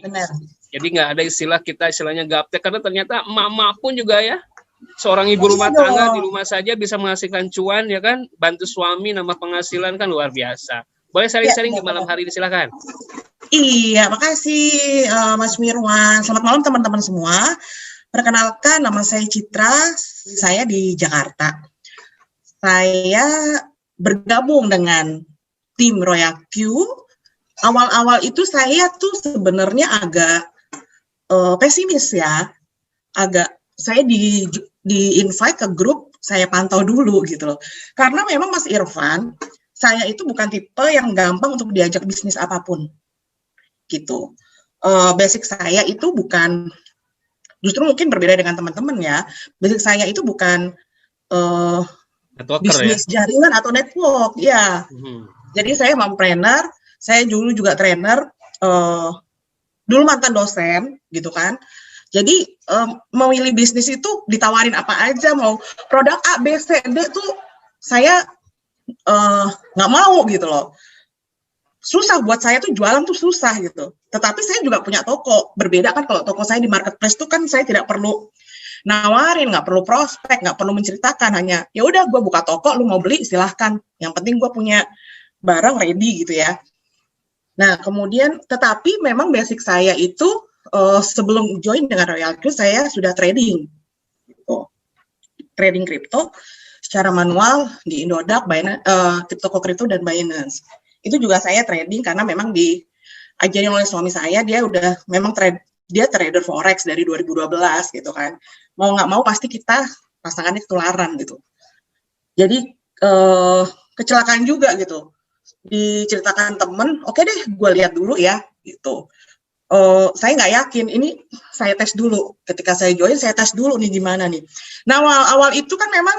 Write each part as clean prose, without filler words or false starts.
Benar. Jadi nggak ada istilahnya gaptek, karena ternyata emak-emak pun juga ya, seorang ibu rumah tangga di rumah saja bisa menghasilkan cuan, ya kan, bantu suami nambah penghasilan, kan luar biasa. Boleh sharing-sharing di malam hari ini, silakan. Iya, makasih Mas Mirwan. Selamat malam teman-teman semua. Perkenalkan, nama saya Citra, saya di Jakarta. Saya bergabung dengan tim Royal Q. Awal-awal itu saya tuh sebenarnya agak pesimis ya. Saya di invite ke grup, saya pantau dulu gitu loh. Karena memang Mas Irfan, saya itu bukan tipe yang gampang untuk diajak bisnis apapun. Gitu. Basic saya itu bukan, justru mungkin berbeda dengan teman-teman ya. Basic saya itu bukan bisnis jaringan atau network, ya. Jadi saya mompreneur, saya dulu juga trainer, dulu mantan dosen, gitu kan. Jadi memilih bisnis itu ditawarin apa aja, mau produk A, B, C, D tuh saya nggak mau gitu loh. Susah buat saya tuh jualan tuh susah gitu. Tetapi saya juga punya toko. Berbeda kan kalau toko saya di marketplace tuh kan saya tidak perlu nawarin, nggak perlu prospek, nggak perlu menceritakan, hanya ya udah gue buka toko, lu mau beli silahkan. Yang penting gue punya barang ready gitu ya. Nah kemudian, tetapi memang basic saya itu sebelum join dengan Royal Q, saya sudah trading, gitu. Trading kripto secara manual di Indodax, Crypto dan Binance. Itu juga saya trading karena memang diajarin oleh suami saya, dia udah memang dia trader forex dari 2012 gitu kan. Mau nggak mau pasti kita pasangannya ketularan gitu. Jadi kecelakaan juga gitu. Diceritakan temen, oke deh gue lihat dulu ya gitu. Saya nggak yakin, ini saya tes dulu. Ketika saya join, saya tes dulu nih gimana nih. Nah awal itu kan memang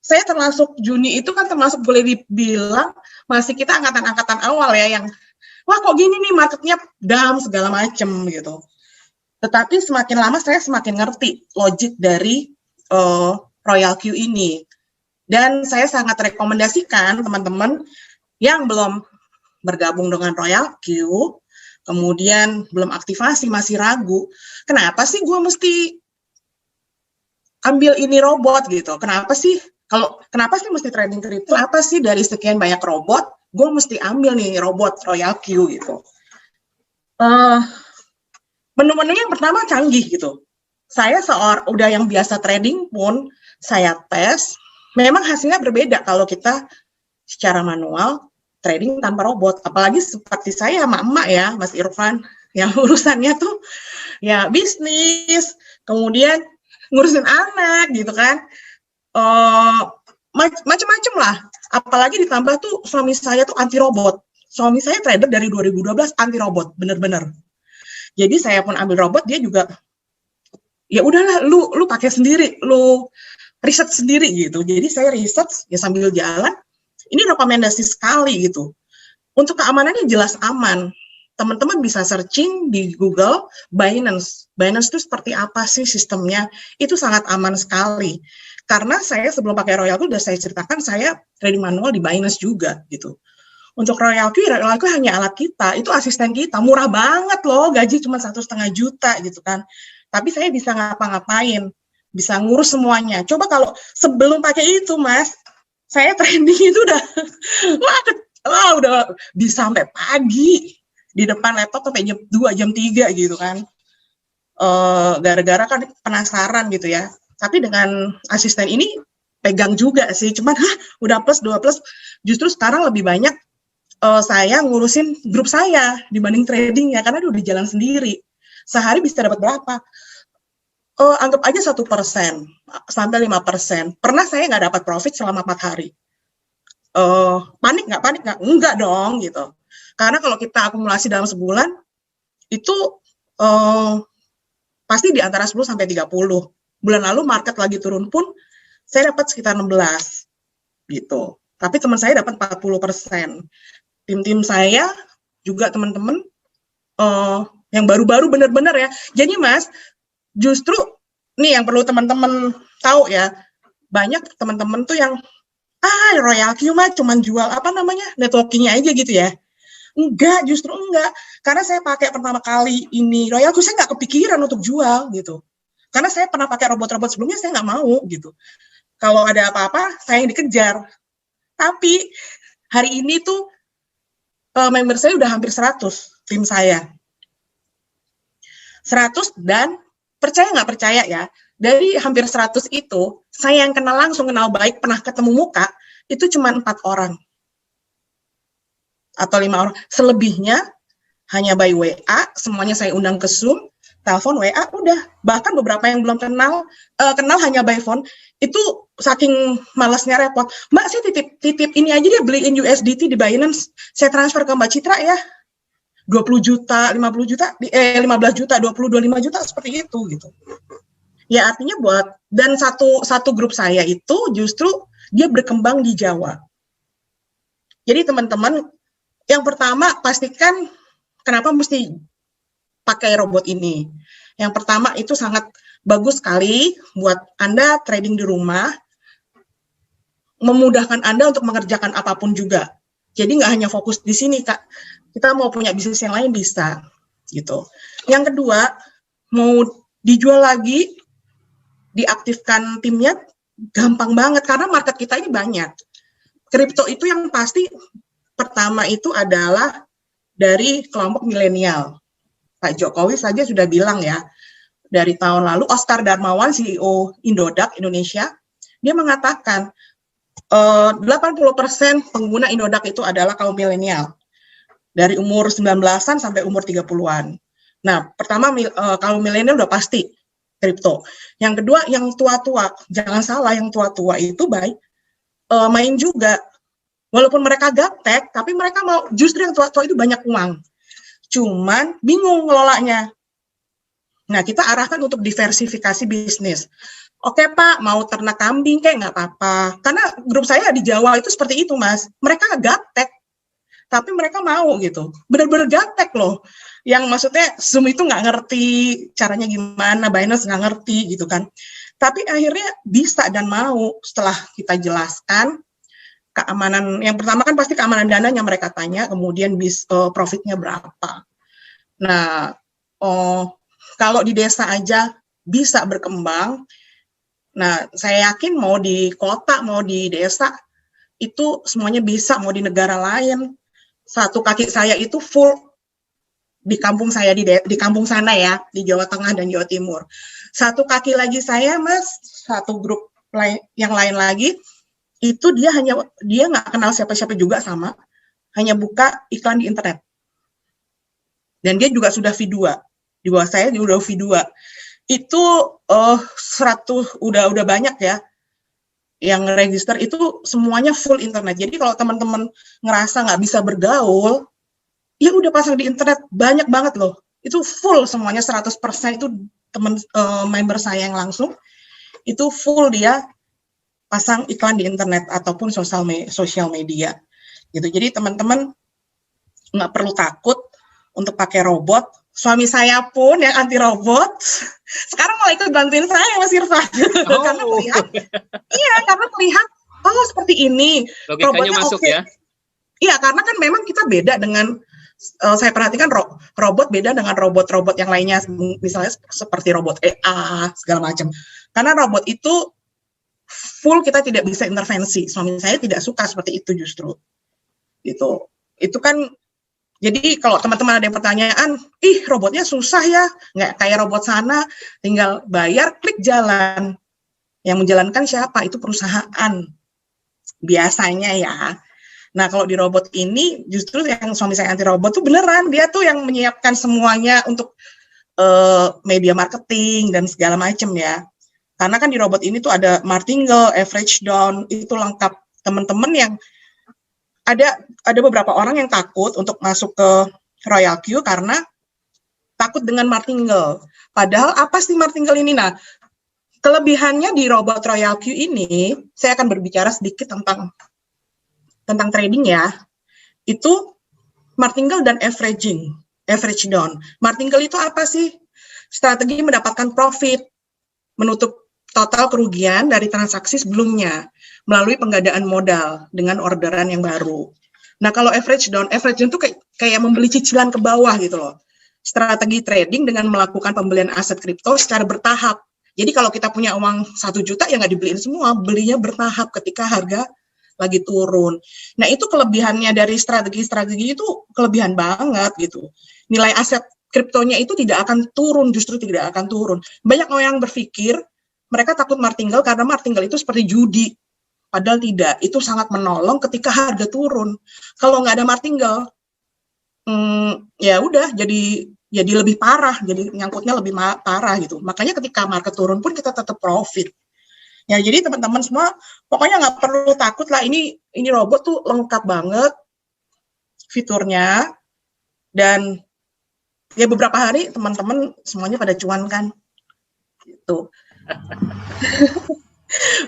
saya termasuk Juni itu kan termasuk boleh dibilang masih kita angkatan-angkatan awal ya yang wah kok gini nih marketnya down segala macem gitu. Tetapi semakin lama saya semakin ngerti logik dari Royal Q ini. Dan saya sangat rekomendasikan teman-teman yang belum bergabung dengan Royal Q, kemudian belum aktivasi, masih ragu, kenapa sih gue mesti ambil ini robot gitu? Kenapa sih mesti trading kripto? Apa sih dari sekian banyak robot, gue mesti ambil nih robot Royal Q gitu? Menu-menunya yang pertama canggih gitu. Saya udah yang biasa trading pun, saya tes, memang hasilnya berbeda kalau kita secara manual trading tanpa robot, apalagi seperti saya sama emak ya, Mas Irfan, yang urusannya tuh ya bisnis, kemudian ngurusin anak gitu kan, macam-macam lah. Apalagi ditambah tuh suami saya tuh anti robot. Suami saya trader dari 2012 anti robot, bener-bener. Jadi saya pun ambil robot, dia juga ya udahlah, lu pakai sendiri, lu riset sendiri gitu. Jadi saya riset ya sambil jalan. Ini rekomendasi sekali gitu. Untuk keamanannya jelas aman. Teman-teman bisa searching di Google Binance. Binance itu seperti apa sih sistemnya? Itu sangat aman sekali. Karena saya sebelum pakai Royal Q, udah saya ceritakan saya trading manual di Binance juga gitu. Untuk Royal Q hanya alat kita, itu asisten kita, murah banget loh, gaji cuma 1,5 juta gitu kan. Tapi saya bisa ngapa-ngapain, bisa ngurus semuanya. Coba kalau sebelum pakai itu, Mas, saya trading itu udah bisa sampai pagi di depan laptop sampai jam 2, jam 3 gitu kan. Gara-gara kan penasaran gitu ya. Tapi dengan asisten ini pegang juga sih, cuman udah plus 2 plus. Justru sekarang lebih banyak saya ngurusin grup saya dibanding trading ya, karena dia udah jalan sendiri. Sehari bisa dapat berapa? Anggap aja 1% sampai 5%. Pernah saya nggak dapat profit selama 4 hari. Panik nggak? Enggak dong gitu. Karena kalau kita akumulasi dalam sebulan itu pasti di antara 10 sampai 30. Bulan lalu market lagi turun pun saya dapat sekitar 16 gitu. Tapi teman saya dapat 40%. Tim saya juga teman-teman yang baru-baru benar-benar ya. Jadi Mas, justru nih yang perlu teman-teman tahu ya, banyak teman-teman tuh yang Royal Q mah cuman jual networking-nya aja gitu ya. Enggak, justru enggak. Karena saya pakai pertama kali ini Royal Q, saya nggak kepikiran untuk jual gitu. Karena saya pernah pakai robot-robot sebelumnya, saya nggak mau gitu. Kalau ada apa-apa, saya yang dikejar. Tapi hari ini tuh member saya udah hampir 100, tim saya. 100 dan percaya nggak percaya ya, dari hampir 100 itu, saya yang kenal langsung, kenal baik, pernah ketemu muka, itu cuma 4 orang. Atau 5 orang. Selebihnya hanya by WA, semuanya saya undang ke Zoom, telepon, WA, udah. Bahkan beberapa yang belum kenal hanya by phone, itu saking malasnya repot. Mbak, saya titip ini aja deh, beliin USDT di Binance, saya transfer ke Mbak Citra ya. 20 juta, 50 juta, 15 juta, 20, 25 juta, seperti itu gitu. Ya artinya dan satu grup saya itu justru dia berkembang di Jawa. Jadi teman-teman, yang pertama pastikan kenapa mesti pakai robot ini. Yang pertama itu sangat bagus sekali buat Anda trading di rumah, memudahkan Anda untuk mengerjakan apapun juga. Jadi nggak hanya fokus di sini, Kak. Kita mau punya bisnis yang lain bisa, gitu. Yang kedua, mau dijual lagi, diaktifkan timnya, gampang banget karena market kita ini banyak. Kripto itu yang pasti pertama itu adalah dari kelompok milenial. Pak Jokowi saja sudah bilang ya, dari tahun lalu, Oscar Darmawan, CEO Indodax Indonesia, dia mengatakan 80% pengguna Indodax itu adalah kaum milenial. Dari umur 19-an sampai umur 30-an. Nah, pertama kaum milenial udah pasti kripto. Yang kedua, yang tua-tua. Jangan salah, yang tua-tua itu baik main juga. Walaupun mereka gaptek, tapi mereka mau, justru yang tua-tua itu banyak uang. Cuman bingung ngelolanya. Nah, kita arahkan untuk diversifikasi bisnis. Oke Pak, mau ternak kambing kayak nggak apa-apa. Karena grup saya di Jawa itu seperti itu Mas. Mereka gaptek, tapi mereka mau gitu. Benar-benar gaptek loh. Yang maksudnya Zoom itu nggak ngerti caranya gimana, Binance nggak ngerti gitu kan. Tapi akhirnya bisa dan mau setelah kita jelaskan keamanan. Yang pertama kan pasti keamanan dananya mereka tanya, kemudian profitnya berapa. Nah, kalau di desa aja bisa berkembang. Nah, saya yakin mau di kota, mau di desa, itu semuanya bisa, mau di negara lain. Satu kaki saya itu full di kampung saya, di kampung sana ya, di Jawa Tengah dan Jawa Timur. Satu kaki lagi saya, Mas, satu grup yang lain lagi, itu dia nggak kenal siapa-siapa juga sama, hanya buka iklan di internet. Dan dia juga sudah V2. Di bawah saya dia udah V2. Itu 100 udah banyak ya yang register, itu semuanya full internet. Jadi kalau teman-teman ngerasa nggak bisa bergaul, ya udah pasang di internet, banyak banget loh. Itu full semuanya 100%, itu teman member saya yang langsung itu full dia pasang iklan di internet ataupun sosial media gitu. Jadi teman-teman nggak perlu takut untuk pakai robot. Suami saya pun yang anti robot sekarang mulai ikut bantuin saya, Mas Irfan. Karena melihat oh seperti ini logikanya robotnya masuk okay. Ya. Iya, karena kan memang kita beda dengan saya perhatikan robot beda dengan robot-robot yang lainnya, misalnya seperti robot EA segala macam. Karena robot itu full kita tidak bisa intervensi. Suami saya tidak suka seperti itu justru. Gitu. Itu kan jadi kalau teman-teman ada yang pertanyaan, robotnya susah ya, nggak kayak robot sana, tinggal bayar, klik jalan. Yang menjalankan siapa? Itu perusahaan. Biasanya ya. Nah, kalau di robot ini, justru yang suami saya anti robot tuh beneran, dia tuh yang menyiapkan semuanya untuk media marketing dan segala macam ya. Karena kan di robot ini tuh ada martingale, average down, itu lengkap. Teman-teman yang ada beberapa orang yang takut untuk masuk ke Royal Q karena takut dengan martingale. Padahal apa sih martingale ini? Nah, kelebihannya di robot Royal Q ini, saya akan berbicara sedikit tentang trading ya. Itu martingale dan average down. Martingale itu apa sih? Strategi mendapatkan profit, menutup total kerugian dari transaksi sebelumnya melalui penggandaan modal dengan orderan yang baru. Nah, kalau average down itu kayak kayak membeli cicilan ke bawah gitu loh. Strategi trading dengan melakukan pembelian aset kripto secara bertahap. Jadi kalau kita punya uang 1 juta ya nggak dibeliin semua, belinya bertahap ketika harga lagi turun. Nah itu kelebihannya dari strategi-strategi itu kelebihan banget gitu. Nilai aset kriptonya itu tidak akan turun, justru tidak akan turun. Banyak orang yang berpikir mereka takut martingale karena martingale itu seperti judi. Padahal tidak, itu sangat menolong ketika harga turun. Kalau nggak ada martingale, ya udah jadi lebih parah, jadi nyangkutnya lebih parah gitu. Makanya ketika market turun pun kita tetap profit. Ya jadi teman-teman semua pokoknya nggak perlu takut lah, ini robot tuh lengkap banget fiturnya, dan ya beberapa hari teman-teman semuanya pada cuan kan gitu.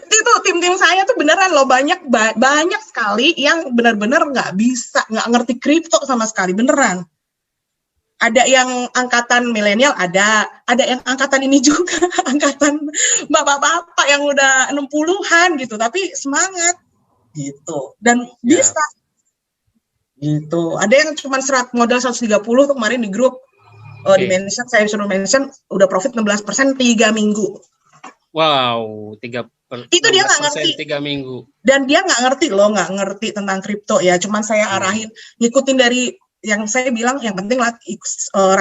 Itu tim-tim saya tuh beneran loh, banyak sekali yang benar-benar nggak ngerti kripto sama sekali, beneran. Ada yang angkatan milenial, ada yang angkatan ini juga, angkatan bapak-bapak yang udah 60-an gitu, tapi semangat gitu dan bisa gitu. Ada yang cuma modal 130 tuh kemarin di grup di mention, saya suruh mention udah profit 16% 3 minggu. Wow, itu dia nggak ngerti 3 minggu. Dan dia nggak ngerti tentang kripto ya. Cuman saya arahin, ngikutin dari yang saya bilang, yang penting lah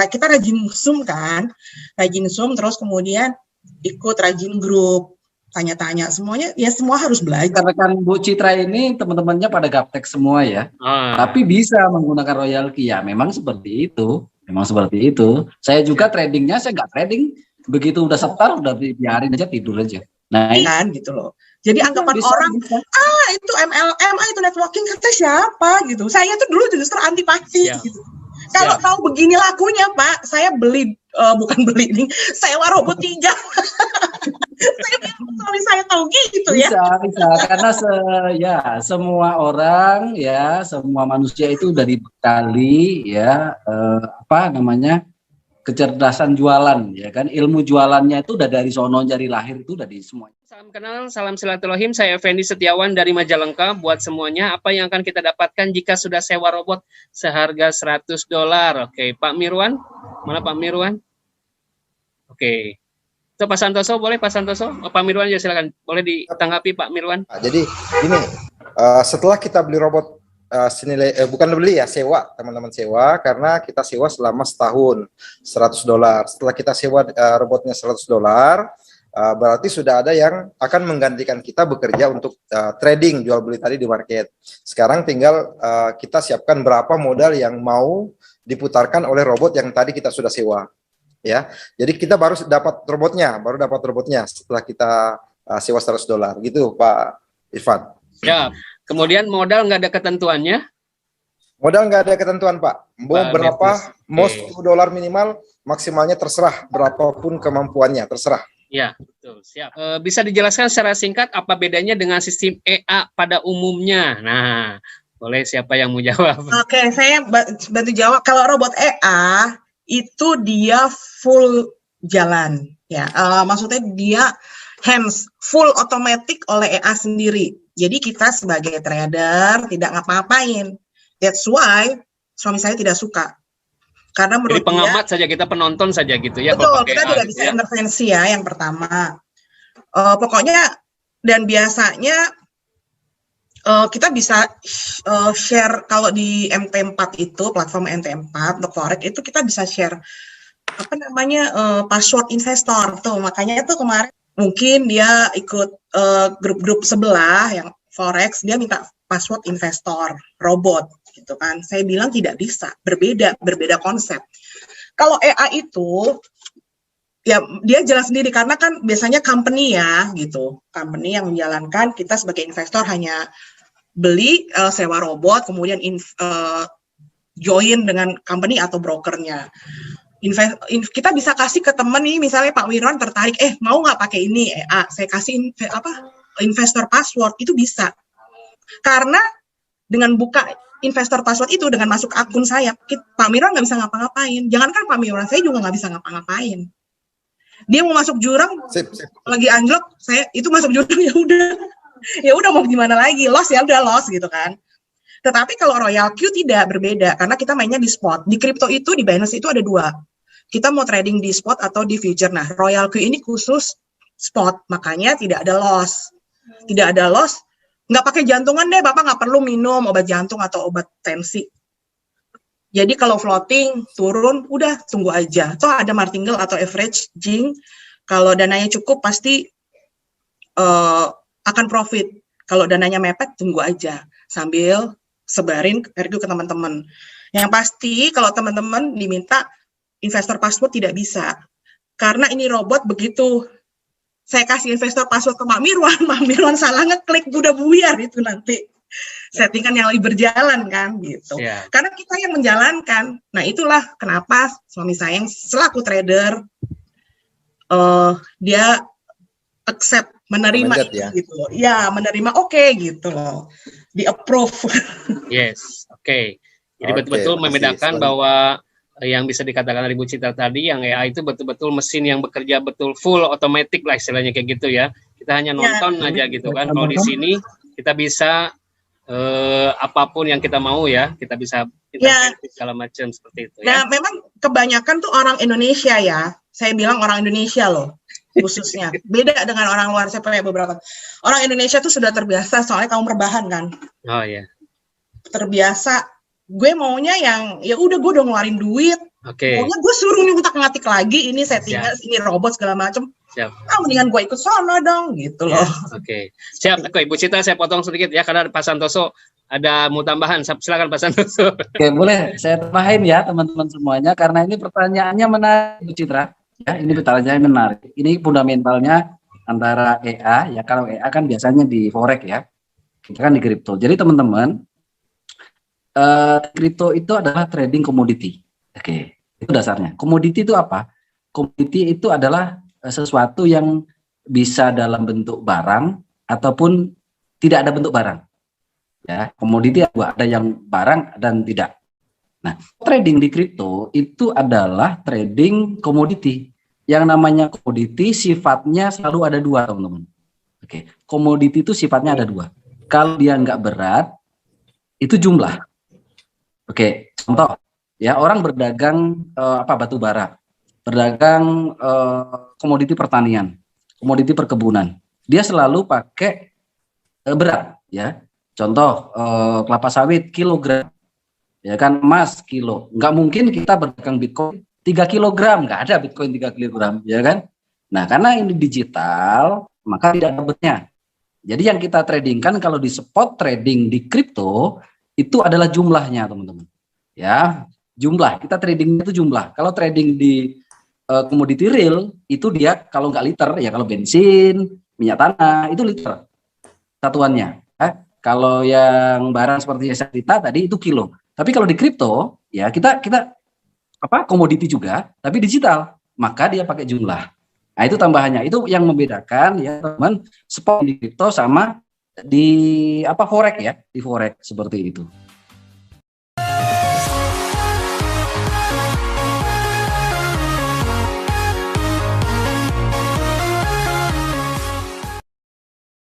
kita rajin Zoom kan, rajin Zoom, terus kemudian ikut rajin grup, tanya-tanya semuanya, ya semua harus belajar. Rekan Bu Citra ini teman-temannya pada gaptek semua ya, tapi bisa menggunakan royalty ya. Memang seperti itu. Saya juga tradingnya, saya nggak trading, begitu udah setar udah biarin aja, tidur aja. Nah kan gitu loh. Jadi anggapan orang itu MLM, itu networking, kata siapa gitu. Saya tuh dulu justru antipati gitu. Kalau tahu begini lakunya Pak, saya sewa robot 3. saya tahu gitu ya. Bisa karena semua orang ya, semua manusia itu udah dibekali ya kecerdasan jualan ya kan, ilmu jualannya itu udah dari sono, dari lahir itu udah di semuanya. Salam kenal, salam silaturahim. Saya Effendi Setiawan dari Majalengka. Buat semuanya, apa yang akan kita dapatkan jika sudah sewa robot seharga $100? Oke, Pak Mirwan, mana Pak Mirwan? Oke, itu Pak Santoso, boleh Pak Santoso? Pak Mirwan ya silakan, boleh ditanggapi Pak Mirwan. Jadi ini setelah kita beli robot senilai bukan beli ya, sewa, teman-teman sewa, karena kita sewa selama setahun $100. Setelah kita sewa robotnya $100, berarti sudah ada yang akan menggantikan kita bekerja untuk trading jual beli tadi di market. Sekarang tinggal kita siapkan berapa modal yang mau diputarkan oleh robot yang tadi kita sudah sewa. Ya, jadi kita baru dapat robotnya setelah kita sewa $100 gitu, Pak Irfan. Ya. Kemudian modal nggak ada ketentuannya? Modal nggak ada ketentuan, Pak. Mau berapa, mau $10 minimal, maksimalnya terserah, berapapun kemampuannya, terserah. Ya, betul, siap. Bisa dijelaskan secara singkat apa bedanya dengan sistem EA pada umumnya? Nah, boleh siapa yang mau jawab? Oke, saya bantu jawab. Kalau robot EA, itu dia full jalan. Ya, maksudnya dia hands, full otomatis oleh EA sendiri. Jadi kita sebagai trader tidak ngapa-ngapain. That's why suami saya tidak suka. Karena menurut jadi pengamat saja, kita penonton saja gitu ya. Betul, kita tidak bisa intervensi ya, yang pertama. Pokoknya, dan biasanya kita bisa share, kalau di MT4 itu, platform MT4, untuk Forex itu kita bisa share, password investor tuh. Makanya itu kemarin, mungkin dia ikut grup-grup sebelah yang Forex, dia minta password investor robot gitu kan. Saya bilang tidak bisa, berbeda konsep. Kalau EA itu ya dia jelas sendiri, karena kan biasanya company ya gitu, company yang menjalankan, kita sebagai investor hanya beli, sewa robot, kemudian join dengan company atau brokernya. Kita bisa kasih ke temen nih, misalnya Pak Wirwan tertarik, mau nggak pakai ini EA, saya kasih investor password, itu bisa. Karena dengan buka investor password itu, dengan masuk akun saya, Pak Wirwan nggak bisa ngapa-ngapain. Jangankan Pak Wirwan, saya juga nggak bisa ngapa-ngapain. Dia mau masuk jurang, lagi anjlok, saya itu masuk jurang, ya udah mau gimana lagi, loss ya udah loss gitu kan. Tetapi kalau Royal Q tidak, berbeda karena kita mainnya di spot. Di kripto itu, di Binance itu ada dua. Kita mau trading di spot atau di future. Nah, Royal Q ini khusus spot, makanya tidak ada loss. Tidak ada loss, nggak pakai jantungan deh, Bapak nggak perlu minum obat jantung atau obat tensi. Jadi kalau floating, turun, udah tunggu aja. Toh ada martingale atau averaging, kalau dananya cukup pasti akan profit. Kalau dananya mepet, tunggu aja. Sambil sebarin RQ ke teman-teman. Yang pasti kalau teman-teman diminta investor password tidak bisa. Karena ini robot begitu saya kasih investor password ke Mak Mirwan salah ngeklik, udah buyar itu nanti. Settingan yang lagi berjalan kan gitu. Yeah. Karena kita yang menjalankan. Nah itulah kenapa suami saya yang selaku trader dia accept, menerima itu ya. Gitu loh. Ya, menerima gitu loh. Di approve. Yes, oke. Jadi betul-betul membedakan bahwa yang bisa dikatakan dari Bu Citra tadi, yang AI itu betul-betul mesin yang bekerja betul full otomatis lah istilahnya kayak gitu ya. Kita hanya nonton aja gitu kan. Kalau di sini kita bisa apapun yang kita mau ya, kita bisa segala macam seperti itu ya. Nah, memang kebanyakan tuh orang Indonesia ya. Saya bilang orang Indonesia loh khususnya. Beda dengan orang luar, saya punya beberapa. Orang Indonesia tuh sudah terbiasa soalnya kaum rebahan kan. Oh iya. Terbiasa, gue maunya yang ya udah gue udah ngeluarin duit. Maunya gue suruh nih utak-ngatik lagi ini settingan, ini robot segala macam. Mendingan gue ikut sono dong gitu loh. Siap. Oke, Ibu Citra saya potong sedikit ya karena Pak Santoso ada mau tambahan. Silakan Pak Santoso. Oke, boleh saya tambahin ya teman-teman semuanya karena ini pertanyaannya menarik Bu Citra. Ya, ini pertanyaannya menarik. Ini fundamentalnya antara EA ya. Kalau EA kan biasanya di forex ya. Kita kan di kripto. Jadi teman-teman, kripto itu adalah trading komoditi. Oke, itu dasarnya. Komoditi itu apa? Komoditi itu adalah sesuatu yang bisa dalam bentuk barang ataupun tidak ada bentuk barang. Ya, komoditi ada yang barang dan tidak. Nah, trading di kripto itu adalah trading komoditi. Yang namanya komoditi sifatnya selalu ada dua, teman-teman. Oke, komoditi itu sifatnya ada dua. Kalau dia nggak berat, itu jumlah. Oke, contoh ya, orang berdagang batu bara, berdagang komoditi pertanian, komoditi perkebunan. Dia selalu pakai berat ya. Contoh kelapa sawit kilogram. Ya kan, emas kilo. Nggak mungkin kita berdagang Bitcoin 3 kilogram, nggak ada Bitcoin 3 kilogram, ya kan? Nah, karena ini digital, maka tidak ada beratnya. Jadi yang kita tradingkan kalau di spot trading di kripto, itu adalah jumlahnya, teman-teman. Ya, jumlah. Kita trading itu jumlah. Kalau trading di komoditi real, itu dia kalau nggak liter, ya kalau bensin, minyak tanah, itu liter satuannya. Kalau yang barang seperti yang saya cerita tadi, itu kilo. Tapi kalau di kripto, ya kita komoditi juga, tapi digital, maka dia pakai jumlah. Nah, itu tambahannya. Itu yang membedakan ya teman, spot di kripto sama di forex ya, di forex seperti itu.